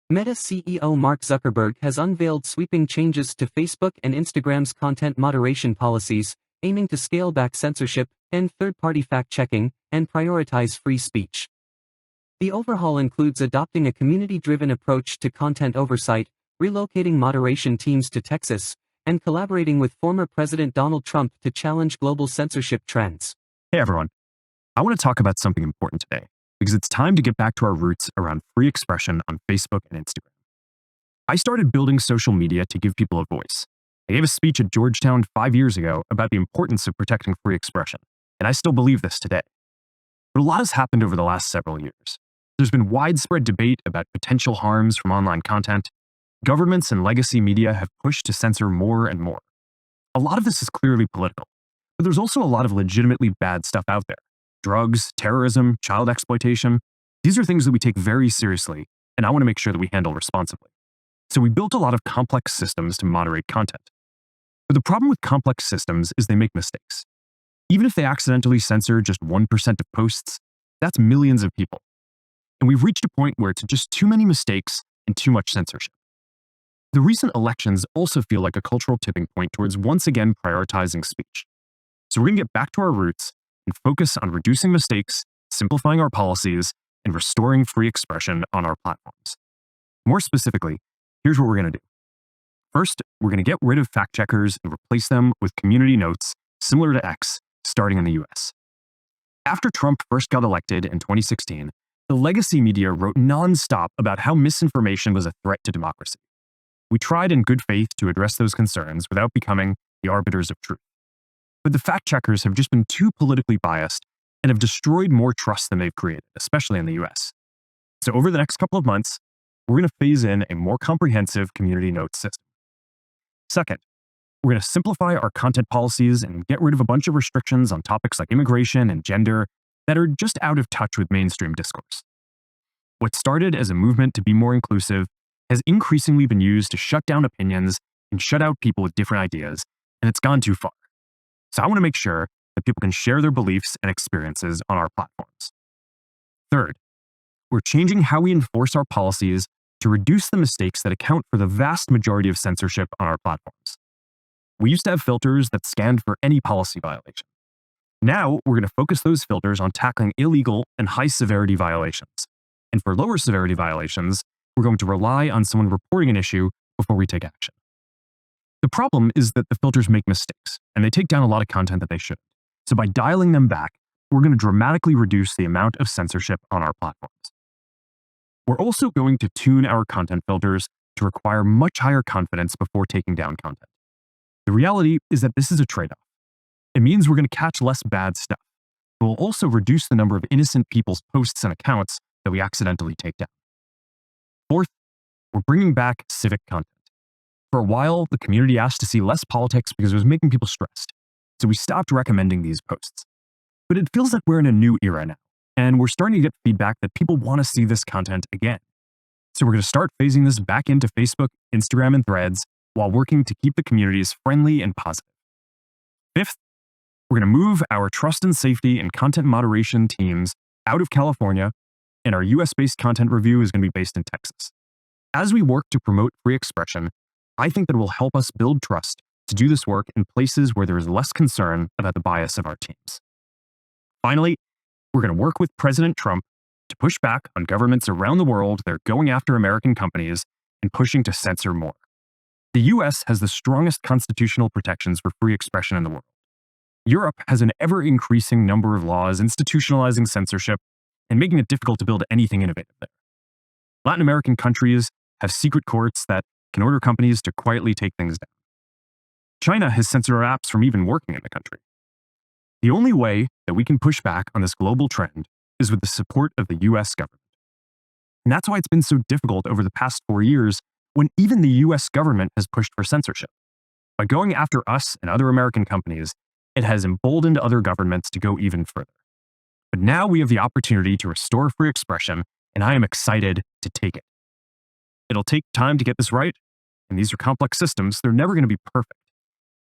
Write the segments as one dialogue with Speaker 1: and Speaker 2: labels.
Speaker 1: Meta CEO Mark Zuckerberg has unveiled sweeping changes to Facebook and Instagram's content moderation policies, aiming to scale back censorship, end third-party fact-checking, and prioritize free speech. The overhaul includes adopting a community-driven approach to content oversight, relocating moderation teams to Texas, and collaborating with former President Donald Trump to challenge global censorship trends.
Speaker 2: Hey everyone, I want to talk about something important today, because it's time to get back to our roots around free expression on Facebook and Instagram. I started building social media to give people a voice. I gave a speech at Georgetown 5 years ago about the importance of protecting free expression, and I still believe this today. But a lot has happened over the last several years. There's been widespread debate about potential harms from online content. Governments and legacy media have pushed to censor more and more. A lot of this is clearly political, but there's also a lot of legitimately bad stuff out there. Drugs, terrorism, child exploitation. These are things that we take very seriously, and I want to make sure that we handle responsibly. So we built a lot of complex systems to moderate content. But the problem with complex systems is they make mistakes. Even if they accidentally censor just 1% of posts, that's millions of people. And we've reached a point where it's just too many mistakes and too much censorship. The recent elections also feel like a cultural tipping point towards once again prioritizing speech. So we're going to get back to our roots and focus on reducing mistakes, simplifying our policies, and restoring free expression on our platforms. More specifically, here's what we're going to do. First, we're going to get rid of fact checkers and replace them with community notes similar to X, starting in the US. After Trump first got elected in 2016, the legacy media wrote nonstop about how misinformation was a threat to democracy. We tried in good faith to address those concerns without becoming the arbiters of truth. But the fact checkers have just been too politically biased and have destroyed more trust than they've created, especially in the US. So over the next couple of months, we're going to phase in a more comprehensive community notes system. Second, we're going to simplify our content policies and get rid of a bunch of restrictions on topics like immigration and gender that are just out of touch with mainstream discourse. What started as a movement to be more inclusive has increasingly been used to shut down opinions and shut out people with different ideas, and it's gone too far. So I want to make sure that people can share their beliefs and experiences on our platforms. Third, we're changing how we enforce our policies to reduce the mistakes that account for the vast majority of censorship on our platforms. We used to have filters that scanned for any policy violation. Now, we're going to focus those filters on tackling illegal and high-severity violations. And for lower severity violations, we're going to rely on someone reporting an issue before we take action. The problem is that the filters make mistakes, and they take down a lot of content that they shouldn't. So by dialing them back, we're going to dramatically reduce the amount of censorship on our platforms. We're also going to tune our content filters to require much higher confidence before taking down content. The reality is that this is a trade-off. It means we're going to catch less bad stuff, but we'll also reduce the number of innocent people's posts and accounts that we accidentally take down. Fourth, we're bringing back civic content. For a while, the community asked to see less politics because it was making people stressed, so we stopped recommending these posts. But it feels like we're in a new era now, and we're starting to get feedback that people want to see this content again. So we're going to start phasing this back into Facebook, Instagram, and Threads while working to keep the communities friendly and positive. Fifth, we're going to move our trust and safety and content moderation teams out of California, and our US-based content review is going to be based in Texas. As we work to promote free expression, I think that it will help us build trust to do this work in places where there is less concern about the bias of our teams. Finally, we're going to work with President Trump to push back on governments around the world that are going after American companies and pushing to censor more. The US has the strongest constitutional protections for free expression in the world. Europe has an ever-increasing number of laws institutionalizing censorship and making it difficult to build anything innovative there. Latin American countries have secret courts that can order companies to quietly take things down. China has censored our apps from even working in the country. The only way that we can push back on this global trend is with the support of the US government. And that's why it's been so difficult over the past 4 years when even the US government has pushed for censorship. By going after us and other American companies, it has emboldened other governments to go even further. But now we have the opportunity to restore free expression, and I am excited to take it. It'll take time to get this right, and these are complex systems. They're never going to be perfect.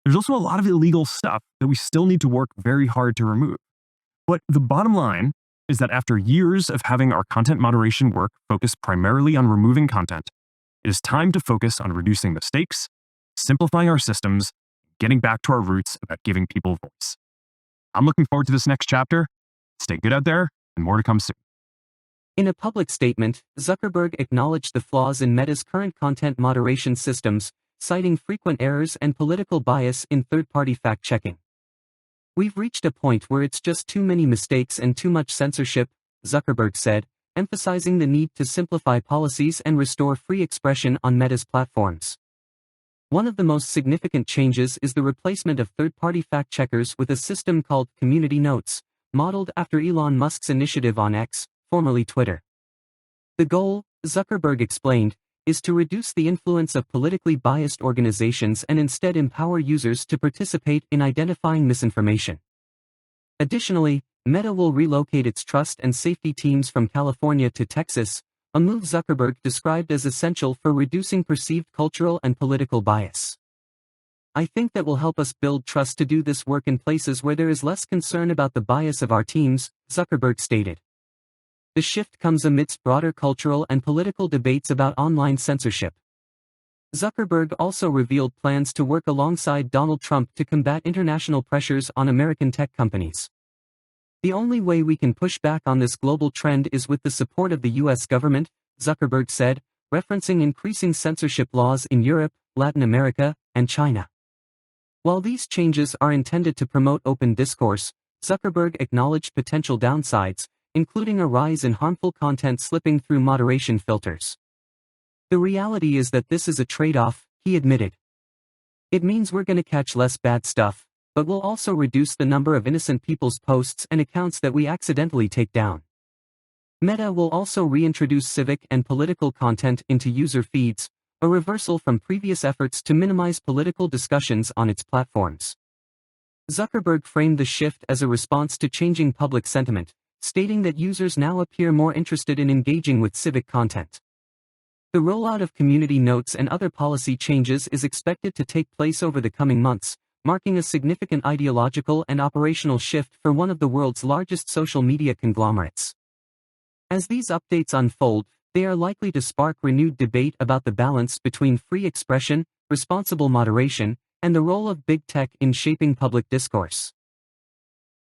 Speaker 2: There's also a lot of illegal stuff that we still need to work very hard to remove. But the bottom line is that after years of having our content moderation work focus primarily on removing content, it is time to focus on reducing mistakes, simplifying our systems, getting back to our roots about giving people voice. I'm looking forward to this next chapter. Stay good out there, and more to come soon.
Speaker 1: In a public statement, Zuckerberg acknowledged the flaws in Meta's current content moderation systems, citing frequent errors and political bias in third-party fact-checking. "We've reached a point where it's just too many mistakes and too much censorship," Zuckerberg said, emphasizing the need to simplify policies and restore free expression on Meta's platforms. One of the most significant changes is the replacement of third-party fact-checkers with a system called Community Notes, modeled after Elon Musk's initiative on X, formerly Twitter. The goal, Zuckerberg explained, is to reduce the influence of politically biased organizations and instead empower users to participate in identifying misinformation. Additionally, Meta will relocate its trust and safety teams from California to Texas, a move Zuckerberg described as essential for reducing perceived cultural and political bias. "I think that will help us build trust to do this work in places where there is less concern about the bias of our teams," Zuckerberg stated. The shift comes amidst broader cultural and political debates about online censorship. Zuckerberg also revealed plans to work alongside Donald Trump to combat international pressures on American tech companies. "The only way we can push back on this global trend is with the support of the US government," Zuckerberg said, referencing increasing censorship laws in Europe, Latin America, and China. While these changes are intended to promote open discourse, Zuckerberg acknowledged potential downsides, including a rise in harmful content slipping through moderation filters. "The reality is that this is a trade-off," he admitted. "It means we're gonna catch less bad stuff, but we'll also reduce the number of innocent people's posts and accounts that we accidentally take down." Meta will also reintroduce civic and political content into user feeds, a reversal from previous efforts to minimize political discussions on its platforms. Zuckerberg framed the shift as a response to changing public sentiment, stating that users now appear more interested in engaging with civic content. The rollout of Community Notes and other policy changes is expected to take place over the coming months, marking a significant ideological and operational shift for one of the world's largest social media conglomerates. As these updates unfold, they are likely to spark renewed debate about the balance between free expression, responsible moderation, and the role of big tech in shaping public discourse.